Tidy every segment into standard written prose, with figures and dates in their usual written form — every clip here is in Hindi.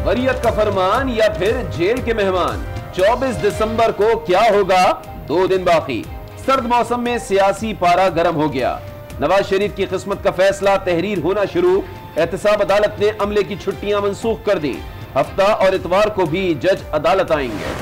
वरीयत का फरमान या फिर जेल के मेहमान? 24 दिसंबर को क्या होगा? 2 दिन बाकी। सर्द मौसम में सियासी पारा गर्म हो गया। नवाज शरीफ की किस्मत का फैसला, तहरीर होना शुरू। एहतसाब अदालत ने अमले की छुट्टियां मंसूख कर दी। हफ्ता और इतवार को भी जज अदालत आएंगे।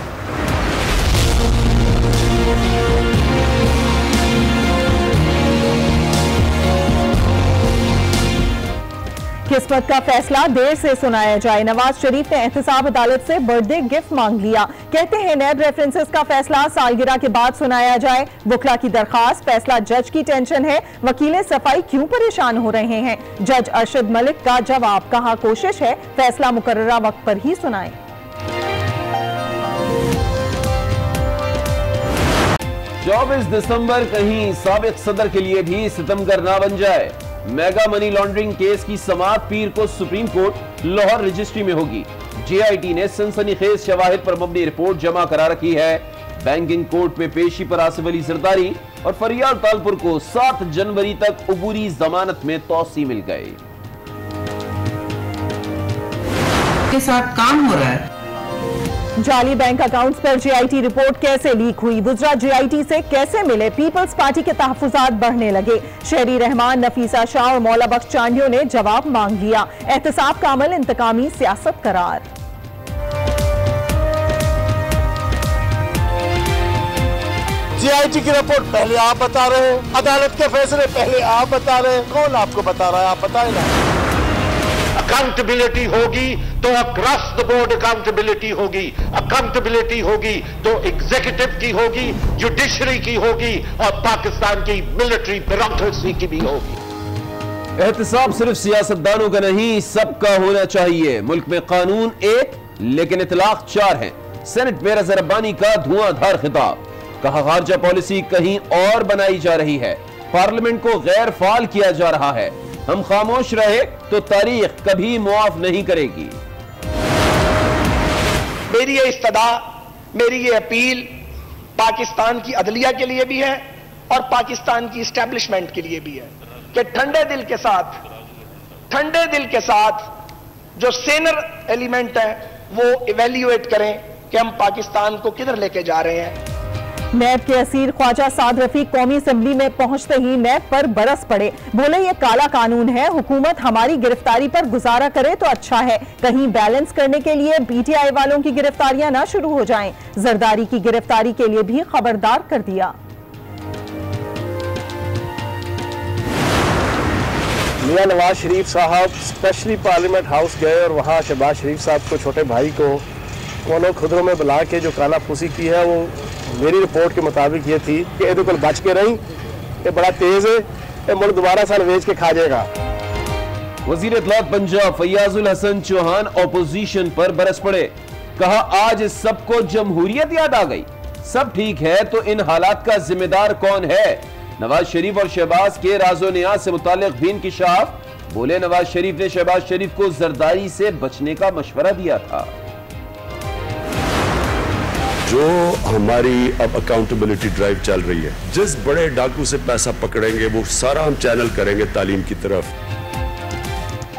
किस्मत का फैसला देर से सुनाया जाए। नवाज शरीफ ने एहतसाब अदालत से बर्थडे गिफ्ट मांग लिया। कहते हैं नैब रेफरेंसेस का फैसला सालगिरह के बाद सुनाया जाए। वकला की दरखास्त, फैसला जज की टेंशन है। वकीलें सफाई क्यों परेशान हो रहे हैं? जज अरशद मलिक का जवाब, कहा कोशिश है फैसला मुकर्ररा वक्त पर ही सुनाएं। 24 दिसंबर कहीं साबिक सदर के लिए भी सितमगर ना बन जाए। मेगा मनी लॉन्ड्रिंग केस की समाअत पीर को सुप्रीम कोर्ट लाहौर रजिस्ट्री में होगी। जेआईटी ने सनसनीखेज शवाहिद पर मबनी रिपोर्ट जमा करा रखी है। बैंकिंग कोर्ट में पेशी पर आसिफ अली जरदारी और फरियाल तालपुर को 7 जनवरी तक उबूरी जमानत में तौसी मिल गई। के साथ काम हो रहा है। जाली बैंक अकाउंट्स पर जेआईटी रिपोर्ट कैसे लीक हुई? वुज़रा जेआईटी से कैसे मिले? पीपल्स पार्टी के तहफ़्फ़ुज़ात बढ़ने लगे। शहरी रहमान, नफीसा शाह और मौला बख्श चांडियों ने जवाब मांग लिया। एहतसाब का अमल इंतकामी सियासत करार। जेआईटी की रिपोर्ट पहले आप बता रहे हैं, अदालत के फैसले पहले आप बता रहे हैं। कौन आपको बता रहा है? आप बताएं ना। अकाउंटेबिलिटी होगी तो अक्रॉस द बोर्ड अकाउंटेबिलिटी होगी। अकाउंटेबिलिटी होगी तो एग्जीक्यूटिव की होगी, जुडिशरी की होगी और पाकिस्तान की मिलिट्री ब्यूरोक्रेसी की भी होगी। एहतसाब सिर्फ सियासतदानों का नहीं, सबका होना चाहिए। मुल्क में कानून एक लेकिन इतलाक 4 हैं। सेनेट में रज़ा रब्बानी का धुआंधार खिताब, कहा खारजा पॉलिसी कहीं और बनाई जा रही है। पार्लियामेंट को गैर फाल किया जा रहा है। हम खामोश रहे तो तारीख कभी मुआफ नहीं करेगी। मेरी ये इस्तदा, मेरी ये अपील पाकिस्तान की अदलिया के लिए भी है और पाकिस्तान की इस्टेब्लिशमेंट के लिए भी है कि ठंडे दिल के साथ जो सीनियर एलिमेंट है वो इवेल्युएट करें कि हम पाकिस्तान को किधर लेके जा रहे हैं। नैब के असीर ख्वाजा साद रफीक कौमी असेंबली में पहुंचते ही नैब पर बरस पड़े। बोले ये काला कानून है, हुकूमत हमारी गिरफ्तारी पर गुजारा करे तो अच्छा है, कहीं बैलेंस करने के लिए पीटीआई वालों की गिरफ्तारियां ना शुरू हो जाएं। जरदारी की गिरफ्तारी के लिए भी खबरदार कर दिया। मियां नवाज शरीफ साहब स्पेशली पार्लियामेंट हाउस गए और वहाँ शहबाज शरीफ साहब को, छोटे भाई को, कोनो खुदरों में बुला के जो काला फूसी की है वो मेरी रिपोर्ट के मुताबिक ये थी कि ये को बच के रही, ये बड़ा तेज है, ये मुल्क दोबारा साल वेच के खा जाएगा। वजीर इत्तलात पंजाब फैयाजुल हसन चौहान ऑपोजिशन पर बरस पड़े। कहा आज सबको जमहूरियत याद आ गई। सब ठीक है तो इन हालात का जिम्मेदार कौन है? नवाज शरीफ और शहबाज के राजो नियाज से मुतालिक भी इंकिशाफ। बोले नवाज शरीफ ने शहबाज शरीफ को जरदारी से बचने का मशवरा दिया था। जो हमारी अब अकाउंटेबिलिटी ड्राइव चल रही है, जिस बड़े डाकू से पैसा पकड़ेंगे वो सारा हम चैनल करेंगे तालीम की तरफ।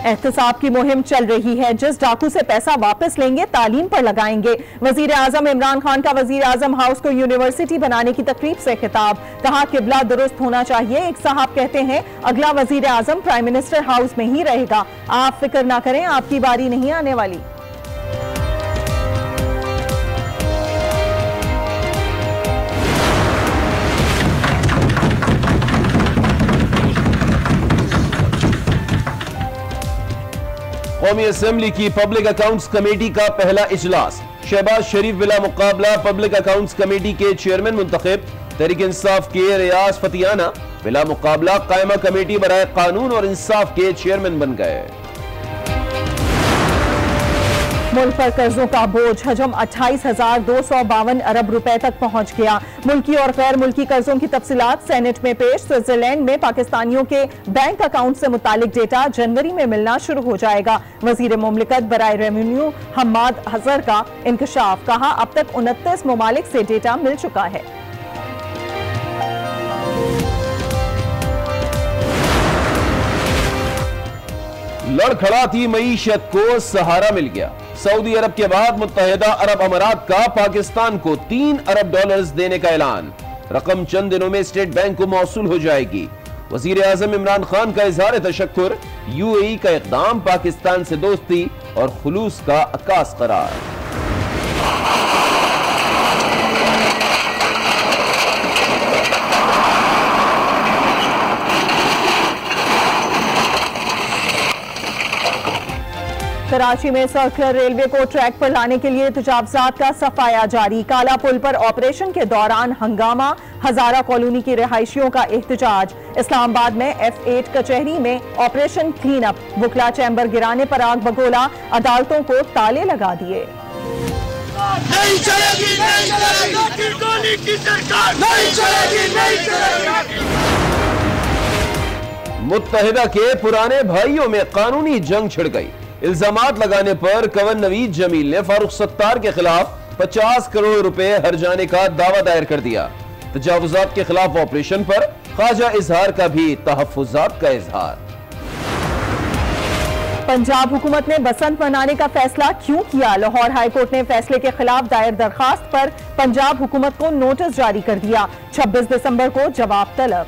एहतसाब की मुहिम चल रही है, जिस डाकू से पैसा वापस लेंगे तालीम पर लगाएंगे। वजीर आजम इमरान खान का वजीर आजम हाउस को यूनिवर्सिटी बनाने की तकरीब से खिताब, कहा किबला दुरुस्त होना चाहिए। एक साहब कहते हैं अगला वजीर आजम प्राइम मिनिस्टर हाउस में ही रहेगा, आप फिक्र ना करें, आपकी बारी नहीं आने वाली। कौमी असेंबली की पब्लिक अकाउंट्स कमेटी का पहला इजलास। शहबाज शरीफ बिला मुकाबला पब्लिक अकाउंट्स कमेटी के चेयरमैन मुंतखब। तहरीक इंसाफ के रियाज फतियाना बिला मुकाबला कायमा कमेटी बराए कानून और इंसाफ के चेयरमैन बन गए। मुल्क पर कर्जों का बोझ, हजम 28,252 अरब रुपए तक पहुंच गया। मुल्की और गैर मुल्की कर्जों की तफसीलात सेनेट में पेश। स्विट्जरलैंड में पाकिस्तानियों के बैंक अकाउंट से मुतालिक डेटा जनवरी में मिलना शुरू हो जाएगा। वजीर मुमलिकत बराए रेवेन्यू हम्माद हजर का इंकशाफ, कहा अब तक 29 ममालिक से डेटा मिल चुका है। लड़खड़ाती मईशत को सहारा मिल गया। सऊदी अरब के बाद मुत्तहिदा अरब अमारात का पाकिस्तान को $3 अरब देने का ऐलान। रकम चंद दिनों में स्टेट बैंक को मौसूल हो जाएगी। वजीर आजम इमरान खान का इजहार तशक्कुर। यूएई का इक़दाम पाकिस्तान से दोस्ती और खुलूस का अक्कास करार। कराची में सर्कुलर रेलवे को ट्रैक पर लाने के लिए तजावजात का सफाया जारी। काला पुल पर ऑपरेशन के दौरान हंगामा, हजारा कॉलोनी की रिहायशियों का एहतजाज। इस्लामाबाद में F8 कचहरी में ऑपरेशन क्लीन अप। वुकला चैम्बर गिराने पर आग बगोला, अदालतों को ताले लगा दिए। नहीं चलेगी, नहीं चलेगी, की सरकार नहीं चलेगी, नहीं चलेगी। मुत्तहिदा के पुराने भाइयों में कानूनी जंग छिड़ गई। इल्जामात लगाने पर कंवर नवीद जमील ने फारूक सत्तार के खिलाफ 50 करोड़ रुपए हर्जाने का दावा दायर कर दिया। तजावुजात के खिलाफ ऑपरेशन पर ख्वाजा इजहार का भी तहफ्फुजात का इजहार। पंजाब हुकूमत ने बसंत मनाने का फैसला क्यों किया? लाहौर हाईकोर्ट ने फैसले के खिलाफ दायर दरखास्त पर पंजाब हुकूमत को नोटिस जारी कर दिया। 26 दिसंबर को जवाब तलब।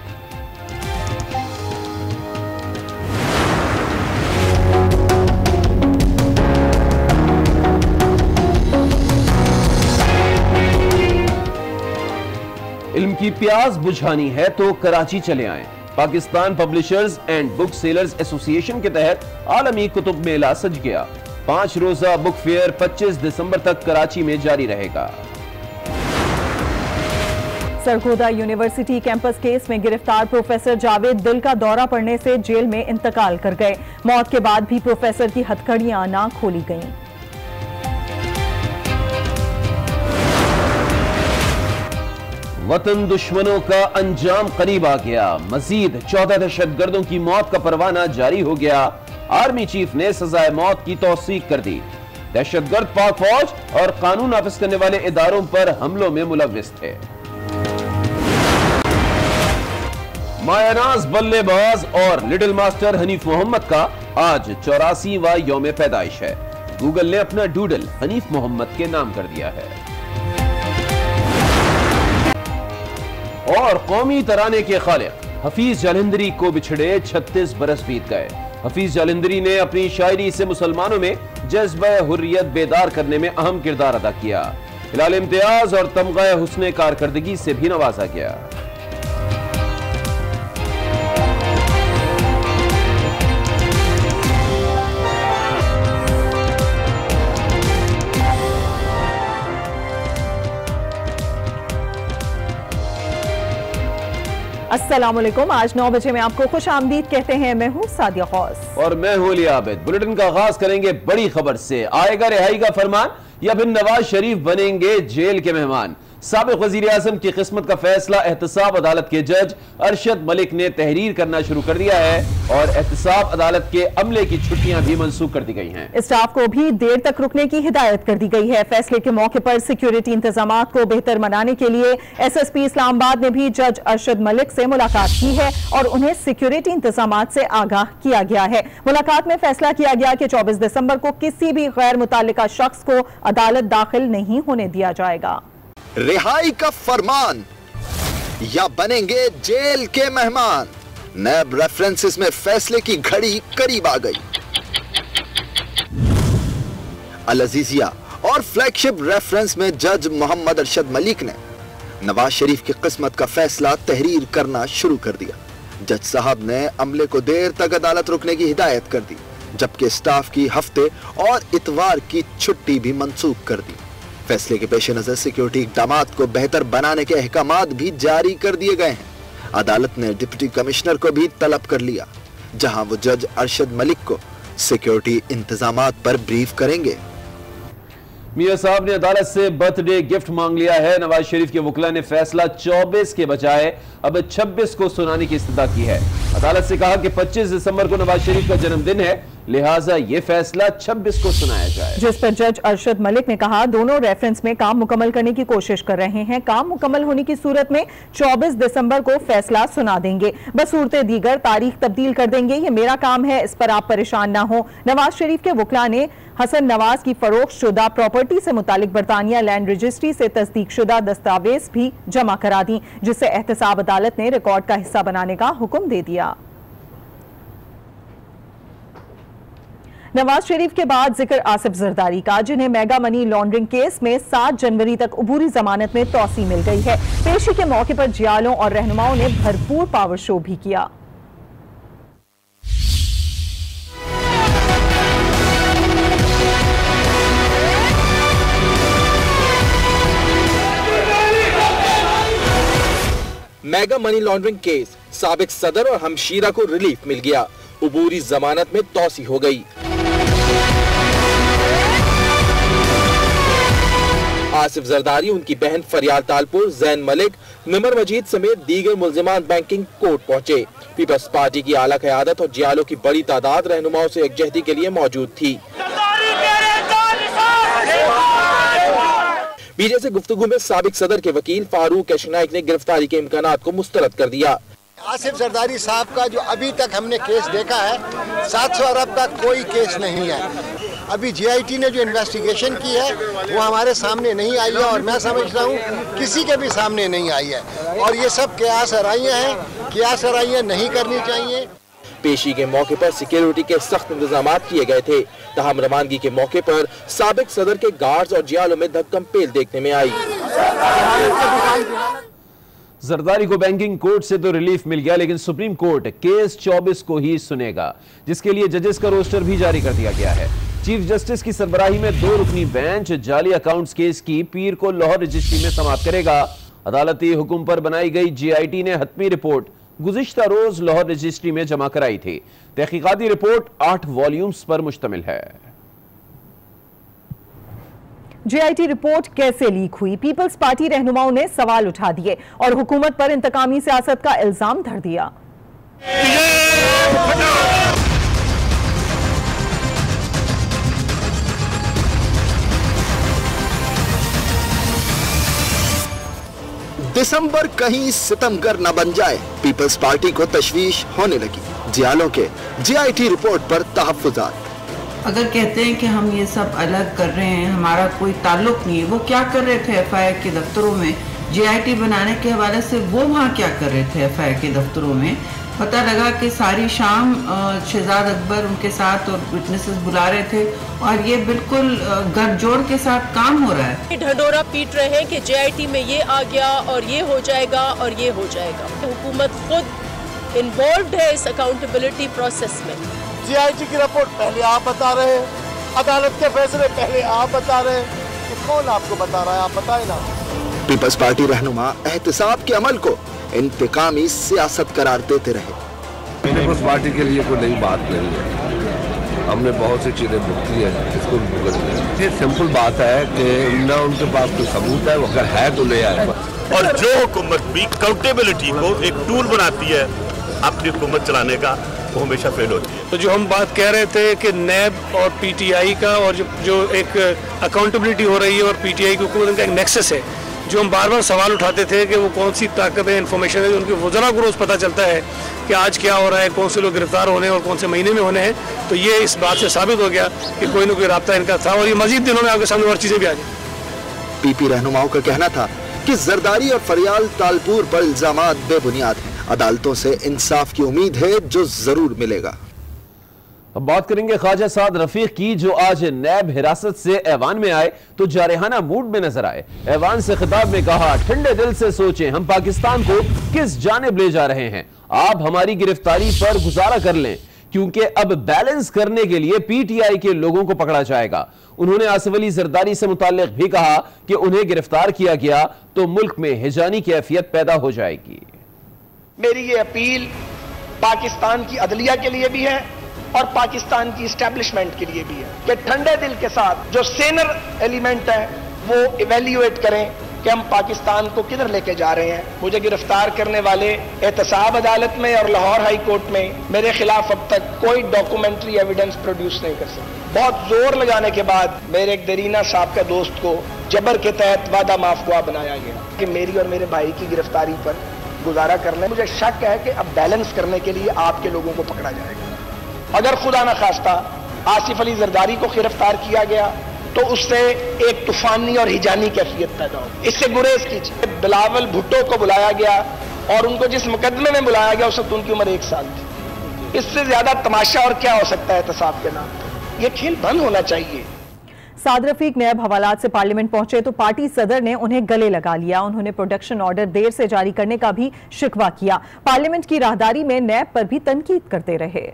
इल्म की प्यास बुझानी है तो कराची चले आएं। Pakistan publishers and book sellers association के तहत आलमी कुतुब मेला सज गया। 5 रोजा बुक फेयर 25 दिसंबर तक कराची में जारी रहेगा। सरगोदा यूनिवर्सिटी कैंपस केस में गिरफ्तार प्रोफेसर जावेद दिल का दौरा पड़ने से जेल में इंतकाल कर गए। मौत के बाद भी प्रोफेसर की हथकड़ियां ना खोली गईं। वतन दुश्मनों का अंजाम करीब आ गया। मजीद 14 दहशतगर्दों की मौत का परवाना जारी हो गया। आर्मी चीफ ने सजाए मौत की तौसीक कर दी। दहशतगर्द पाक फौज और कानून नाफिज करने वाले इदारों पर हमलों में मुलव्विस थे। मायानाज बल्लेबाज और लिटिल मास्टर हनीफ मोहम्मद का आज 84वां यौम पैदाइश है। गूगल ने अपना डूडल हनीफ मोहम्मद के नाम कर दिया है। और कौमी तराने के खालिक हफीज जालंधरी को बिछड़े 36 बरस बीत गए। हफीज जालंधरी ने अपनी शायरी से मुसलमानों में जज्बा हुर्रियत बेदार करने में अहम किरदार अदा किया। हिलाल इम्तियाज और तमगा हुस्ने कारकर्दगी से भी नवाजा गया। अस्सलाम वालेकुम। आज 9 बजे में आपको खुश आमदीद कहते हैं। मैं हूं सादिया खौस और मैं हूं अली आबिद। बुलेटिन का आगाज करेंगे बड़ी खबर से। आएगा रिहाई का फरमान या फिर नवाज शरीफ बनेंगे जेल के मेहमान? साबिक वजीर आजम की किस्मत का फैसला एहतसाब अदालत के जज अरशद मलिक ने तहरीर करना शुरू कर दिया है और एहतसाब अदालत के अमले की छुट्टियां भी मंसूख कर दी गई हैं। स्टाफ को भी देर तक रुकने की हिदायत कर दी गई है। फैसले के मौके पर सिक्योरिटी इंतजामात को बेहतर बनाने के लिए SSP इस्लामाबाद ने भी जज अरशद मलिक से मुलाकात की है और उन्हें सिक्योरिटी इंतजामात से आगाह किया गया है। मुलाकात में फैसला किया गया कि 24 दिसंबर को किसी भी गैर मुताल्लिका शख्स को अदालत दाखिल नहीं होने दिया जाएगा। रिहाई का फरमान या बनेंगे जेल के मेहमान? नैब रेफरेंसेस में फैसले की घड़ी करीब आ गई। अल अजीजिया और फ्लैगशिप रेफरेंस में जज मोहम्मद अरशद मलिक ने नवाज शरीफ की किस्मत का फैसला तहरीर करना शुरू कर दिया। जज साहब ने अमले को देर तक अदालत रुकने की हिदायत कर दी, जबकि स्टाफ की हफ्ते और इतवार की छुट्टी भी मंसूख कर दी। फैसले के पेश नजर सिक्योरिटी इक़दामात को बेहतर बनाने के अहकामात भी जारी कर दिए गए हैं। अदालत ने डिप्टी कमिश्नर को भी तलब कर लिया, जहां वो जज अरशद मलिक को सिक्योरिटी इंतजामात पर ब्रीफ करेंगे। मियां साहब ने अदालत से बर्थडे गिफ्ट मांग लिया है। नवाज शरीफ के वकील ने फैसला 24 के बजाय अब 26 को सुनाने की इस्तदा की है। अदालत से कहा कि 25 दिसंबर को नवाज शरीफ का जन्मदिन है, लिहाजा ये फैसला 26 को सुनाया जाए। जिस पर जज अरशद मलिक ने कहा दोनों रेफरेंस में काम मुकम्मल करने की कोशिश कर रहे हैं। काम मुकम्मल होने की सूरत में 24 दिसंबर को फैसला सुना देंगे। बस सूरत दीगर तारीख तब्दील कर देंगे। ये मेरा काम है, इस पर आप परेशान ना हो। नवाज शरीफ के वकला ने हसन नवाज की फरोख्त शुदा प्रॉपर्टी से मुतालिक बरतानिया लैंड रजिस्ट्री से तस्दीक शुदा दस्तावेज भी जमा करा दी, जिससे एहतसाब अदालत ने रिकॉर्ड का हिस्सा बनाने का हुक्म दे दिया। नवाज शरीफ के बाद जिक्र आसिफ जरदारी का, जिन्हें मेगा मनी लॉन्ड्रिंग केस में 7 जनवरी तक अबूरी जमानत में तौसी मिल गई है। पेशी के मौके पर जियालों और रहनुमाओं ने भरपूर पावर शो भी किया। मेगा मनी लॉन्ड्रिंग केस, साबिक सदर और हमशीरा को रिलीफ मिल गया, अबूरी जमानत में तौसी हो गई। आसिफ जरदारी, उनकी बहन फरियाल तालपुर, जैन मलिक, निमर मजीद समेत दीगर मुल्जिमान बैंकिंग कोर्ट पहुंचे। पीपल्स पार्टी की आला क़यादत और जियालों की बड़ी तादाद रहनुमाओं से यकजहती के लिए मौजूद थी। मीडिया से गुफ्तगू में साबिक सदर के वकील फारूक एशनाइक ने गिरफ्तारी के इम्कानात को मुस्तरद कर दिया। आसिफ जरदारी साहब का जो अभी तक हमने केस देखा है, 700 अरब का कोई केस नहीं है। अभी जीआईटी ने जो इन्वेस्टिगेशन की है वो हमारे सामने नहीं आई है और मैं समझता हूँ किसी के भी सामने नहीं आई है। और ये सब क़यास आराइयाँ हैं, क़यास आराइयाँ नहीं करनी चाहिए। पेशी के मौके पर सिक्योरिटी के सख्त इंतजाम किए गए थे। तहम रवानगी के मौके पर साबिक सदर के गार्ड्स और जियालों में धक्कम पेल देखने में आई। जरदारी को बैंकिंग कोर्ट से तो रिलीफ मिल गया, लेकिन सुप्रीम कोर्ट केस 24 को ही सुनेगा, जिसके लिए जजेस का रोस्टर भी जारी कर दिया गया है। चीफ जस्टिस की सरबराही में 2 रुकनी बेंच जाली अकाउंट्स केस की पीर को लाहौर रजिस्ट्री में समाप्त करेगा। अदालती हुक्म पर बनाई गई जीआईटी ने हतमी रिपोर्ट गुज़िश्ता रोज लाहौर रजिस्ट्री में जमा कराई थी। तहकीकाती रिपोर्ट 8 वॉल्यूम्स पर मुश्तमिल है। जीआईटी रिपोर्ट कैसे लीक हुई? पीपल्स पार्टी रहनुमाओं ने सवाल उठा दिए और हुकूमत पर इंतकामी सियासत का इल्जाम धर दिया। दिसंबर कहीं सितमगर न बन जाए, पीपल्स पार्टी को तशवीश होने लगी। जियालों के जीआईटी रिपोर्ट पर तहफ्फुज़ात। अगर कहते हैं कि हम ये सब अलग कर रहे हैं, हमारा कोई ताल्लुक नहीं है, वो क्या कर रहे थे एफआईआर के दफ्तरों में? जीआईटी बनाने के हवाले से वो वहाँ क्या कर रहे थे एफआईआर के दफ्तरों में? पता लगा कि सारी शाम शहजाद अकबर उनके साथ और विटनेसेस बुला रहे थे और ये बिल्कुल गठजोड़ के साथ काम हो रहा है। ढंडोरा पीट रहे हैं कि जीआईटी में ये आ गया और ये हो जाएगा और ये हो जाएगा। हुकूमत खुद इन्वॉल्व है इस अकाउंटेबिलिटी प्रोसेस में। जीआईटी की रिपोर्ट पहले आप बता रहे हैं, अदालत के फैसले पहले आप बता रहे हैं, तो कौन आपको बता रहा है? आप बताएं ना। पीपल्स पार्टी रहनुमा एहतसाब के अमल को इंतकामी सियासत करार देते रहे। पीपल्स पार्टी के लिए कोई नई बात नहीं है, हमने बहुत सी चीजें भुगती है, इसको भुगत। ये सिंपल बात है कि न उनके पास कोई सबूत है, अगर है तो ले आए। और जो हुकूमत भी अकाउंटेबिलिटी को एक टूल बनाती है अपनी हुकूमत चलाने का, वो हमेशा फेल होती है। तो जो हम बात कह रहे थे कि नैब और पीटीआई का और जो एक अकाउंटेबिलिटी हो रही है और पीटीआई की हुकूमत का एक नेक्सस है, जो हम बार बार सवाल उठाते थे कि वो कौन सी ताकत है, इन्फॉर्मेशन है, उनकी वज़रा को रोज़ पता चलता है कि आज क्या हो रहा है, कौन से लोग गिरफ्तार होने और कौन से महीने में होने हैं। तो ये इस बात से साबित हो गया कि कोई ना कोई राब्ता इनका था और ये मजीद दिनों में आपके सामने और चीज़ें भी आ जाए। पीपी रहनुमाओं का कहना था कि जरदारी और फरियाल तालपुर पर इल्जामात बेबुनियाद हैं। अदालतों से इंसाफ की उम्मीद है जो जरूर मिलेगा। अब बात करेंगे ख्वाजा साद रफीक की, जो आज नैब हिरासत से ऐवान में आए तो जारहाना मूड में नजर आए। ऐवान से खिताब में कहा, ठंडे दिल से सोचें हम पाकिस्तान को किस जानिब ले जा रहे हैं। आप हमारी गिरफ्तारी पर गुजारा कर लें, क्योंकि अब बैलेंस करने के लिए पीटीआई के लोगों को पकड़ा जाएगा। उन्होंने आसिफ अली जरदारी से मुताल्लिक भी कहा कि उन्हें गिरफ्तार किया गया तो मुल्क में हिजानी कैफियत पैदा हो जाएगी। मेरी ये अपील पाकिस्तान की अदलिया के लिए भी है और पाकिस्तान की इस्टेब्लिशमेंट के लिए भी है कि ठंडे दिल के साथ जो सेनर एलिमेंट है वो इवेल्युएट करें कि हम पाकिस्तान को किधर लेके जा रहे हैं। मुझे गिरफ्तार करने वाले एहतसाब अदालत में और लाहौर हाई कोर्ट में मेरे खिलाफ अब तक कोई डॉक्यूमेंट्री एविडेंस प्रोड्यूस नहीं कर सके। बहुत जोर लगाने के बाद मेरे एक देरीना साहब का दोस्त को जबर के तहत वादा माफुआ बनाया गया कि मेरी और मेरे भाई की गिरफ्तारी पर गुजारा करने। मुझे शक है कि अब बैलेंस करने के लिए आपके लोगों को पकड़ा जाएगा। अगर खुदा न खास्ता आसिफ अली जरदारी को गिरफ्तार किया गया तो उससे एक तूफानी और हिजानी कैफियत पैदा हो। इससे गुरेज कीजिए। बिलावल भुट्टो को बुलाया गया और उनको जिस मुकदमे में बुलाया गया उस वक्त उनकी उम्र 1 साल थी। इससे ज्यादा तमाशा और क्या हो सकता है एहतसाब के नाम पर। यह खेल बंद होना चाहिए। साद रफीक नैब हवालात से पार्लियामेंट पहुंचे तो पार्टी सदर ने उन्हें गले लगा लिया। उन्होंने प्रोडक्शन ऑर्डर देर से जारी करने का भी शिकवा किया। पार्लियामेंट की राहदारी में नैब पर भी तनकीद करते रहे।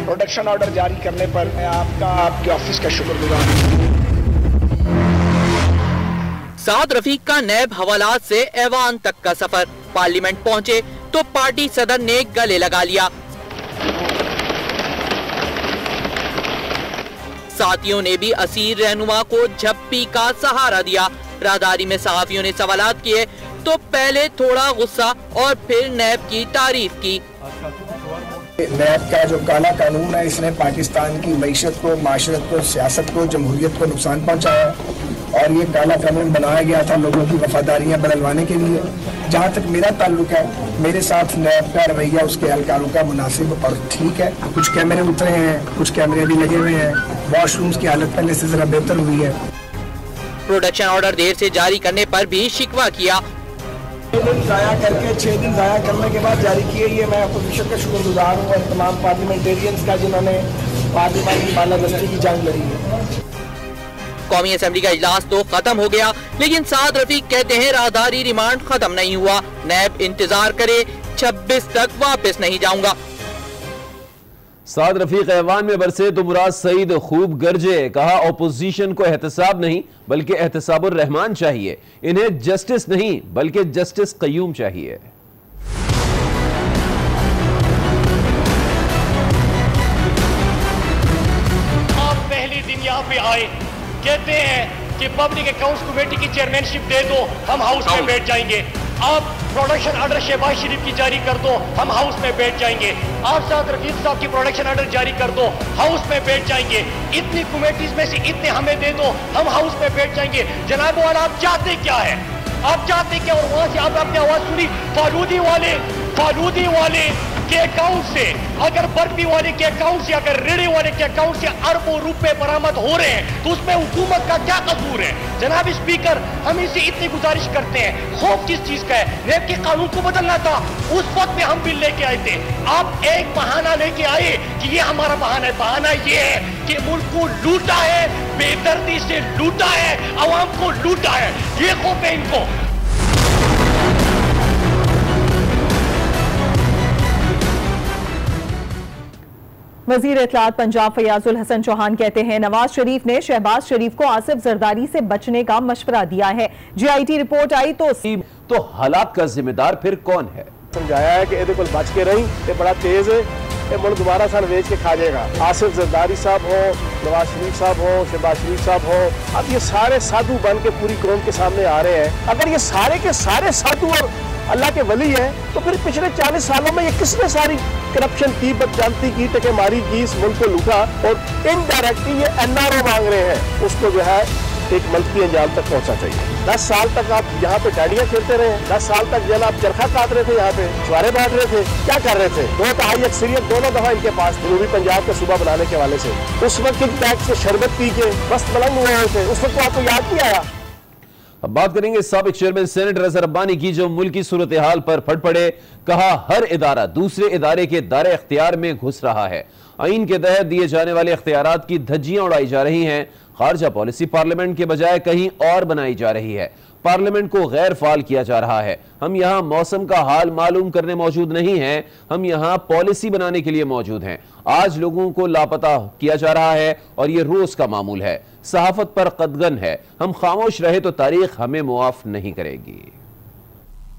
प्रोडक्शन ऑर्डर जारी करने पर मैं आपके ऑफिस का शुक्रगुजार हूं। साद रफीक का नैब हवालात से ऐवान तक का सफर। पार्लियामेंट पहुंचे तो पार्टी सदर ने गले लगा लिया। साथियों ने भी असीर रहनुमा को झप्पी का सहारा दिया। राहदारी में सहाफियों ने सवालात किए तो पहले थोड़ा गुस्सा और फिर नैब की तारीफ की। नैब का जो काला कानून है इसने पाकिस्तान की मईशत को, माशरत को, सियासत को, जमहूरियत को नुकसान पहुंचाया और ये काला कानून बनाया गया था लोगों की वफादारियां बदलवाने के लिए। जहां तक मेरा ताल्लुक है, मेरे साथ नैब का रवैया उसके एहलकारों का मुनासिब और ठीक है। कुछ कैमरे उतरे हैं, कुछ कैमरे भी लगे हुए हैं। वॉशरूम्स की हालत पहले से जरा बेहतर हुई है। प्रोडक्शन ऑर्डर देर से जारी करने पर भी शिकवा किया। 6 दिन जाया करके 6 दिन जाया करने के बाद जारी किए। ये मैं अपोजिशन का शुक्रगुजार हूँ और तमाम पार्लियामेंटेरियंस का जिन्होंने पार्लियामेंट की बालादस्ती की जंग लड़ी है। कौमी असेंबली का इजलास तो खत्म हो गया, लेकिन साद रफीक कहते हैं राहदारी रिमांड खत्म नहीं हुआ। नैब इंतजार करे, 26 तक वापस नहीं जाऊंगा। साद रफीक ऐवान में बरसे तो मुराद सईद खूब गरजे। कहा ओपोजिशन को एहतसाब नहीं बल्कि एहतसाबुर रहमान चाहिए। इन्हें जस्टिस नहीं बल्कि जस्टिस कयूम चाहिए। आप पहले दिन यहाँ पे आए, कहते हैं कि पब्लिक अकाउंट्स कमेटी की चेयरमैनशिप दे दो, हम हाउस में बैठ जाएंगे। आप प्रोडक्शन ऑर्डर शहबाज शरीफ की जारी कर दो, हम हाउस में बैठ जाएंगे। आप साद रफीक साहब की प्रोडक्शन ऑर्डर जारी कर दो, हाउस में बैठ जाएंगे। इतनी कमेटीज में से इतने हमें दे दो, हम हाउस में बैठ जाएंगे। जनाब वाला आप चाहते क्या है? आप चाहते क्या? और वहां से आपने आवाज सुनी फालूदी वाले के अकाउंट से, अगर बर्फी वाले के अकाउंट से, अगर रेड़े वाले के अकाउंट से अरबों रुपए बरामद हो रहे हैं तो उसमें हुकूमत का क्या कसूर है? जनाब स्पीकर, हम इनसे इतनी गुजारिश करते हैं, खौफ किस चीज का है? नैब के कानून को बदलना था, उस वक्त में हम बिल लेके आए थे। आप एक बहाना लेके आए कि ये हमारा बहाना है। बहाना ये है कि मुल्क को लूटा है, बेदर्दी से लूटा है, अवाम को लूटा है। ये खौफ है इनको। वजीर इत्तलात पंजाब फयाजुल हसन चौहान कहते हैं नवाज शरीफ ने शहबाज शरीफ को आसिफ जरदारी से बचने का मशवरा दिया है। GIT रिपोर्ट आई तो हालात का जिम्मेदार फिर कौन है? समझाया है कि ये बच के रही, ये बड़ा तेज है, ये मुल्क दोबारा सन वेच के खा जाएगा। आसिफ जरदारी साहब हो, नवाज शरीफ साहब हो, शहबाज शरीफ साहब हो, अब ये सारे साधु बन के पूरी कौम के सामने आ रहे हैं। अगर ये सारे के सारे साधु और अल्लाह के वली है तो फिर पिछले 40 सालों में ये किसने सारी करप्शन की, बदजामती की, टकेमारी की, इस मुल्क को लूटा और इनडायरेक्टली ये NRO मांग रहे हैं, उसको जो है एक मल्टी अंजाम तक पहुंचा चाहिए। 10 साल तक आप यहाँ पे डांडियां खेलते रहे, 10 साल तक जो आप चरखा काट रहे थे, यहाँ पे छुआरे बांट रहे थे, क्या कर रहे थे? 2 तिहाई अक्सरियत दोनों दफा इनके पास जनूबी पंजाब का सूबा बनाने के वाले से। उस वक्त किक बैग से शरबत पी के मस्त मलंग हुए थे, उस वक्त आपको याद नहीं आया? अब बात करेंगे साबिक चेयरमैन सेनेट रज़ा रब्बानी की, जो मुल्की सूरत हाल पर फट पड़े। कहा हर इदारा दूसरे इदारे के दायरे इख्तियार में घुस रहा है। आइन के तहत दिए जाने वाले इख्तियारात की धज्जियां उड़ाई जा रही हैं। खारजा पॉलिसी पार्लियामेंट के बजाय कहीं और बनाई जा रही है। पार्लियामेंट को गैर फाल किया जा रहा है। हम यहाँ मौसम का हाल मालूम करने मौजूद नहीं हैं, हम यहाँ पॉलिसी बनाने के लिए मौजूद हैं। आज लोगों को लापता किया जा रहा है और ये रोज का मामूल है। सहाफत पर कदगन है, हम खामोश रहे तो तारीख हमें मुआफ नहीं करेगी।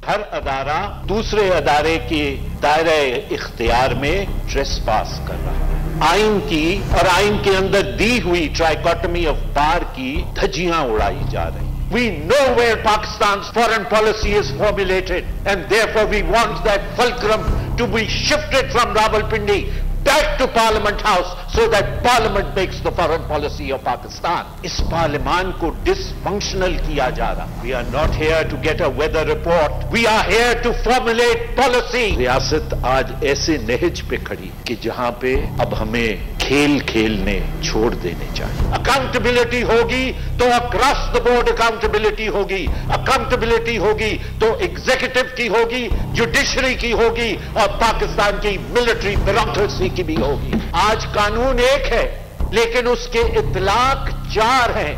हर अदारा दूसरे अदारे के दायरे इख्तियार में ट्रेसपास कर रहा है। आइन की और आइन के अंदर दी हुई ट्राइकोटमी ऑफ पावर की धज्जियां उड़ाई जा रही। We know where Pakistan's foreign policy is formulated, and therefore we want that fulcrum to be shifted from Rawalpindi back to Parliament House so that Parliament makes the foreign policy of Pakistan. इस पार्लियामान को dysfunctional किया जा रहा। We are not here to get a weather report. We are here to formulate policy. रियासत आज ऐसे नहज पे खड़ी कि जहां पे अब हमें खेल खेलने छोड़ देने चाहिए। अकाउंटेबिलिटी होगी तो अक्रॉस द बोर्ड अकाउंटेबिलिटी होगी, अकाउंटेबिलिटी होगी तो एग्जीक्यूटिव की होगी, जुडिशरी की होगी और पाकिस्तान की मिलिट्री ब्यूरोक्रेसी की भी होगी। आज कानून एक है लेकिन उसके इतलाक 4 हैं।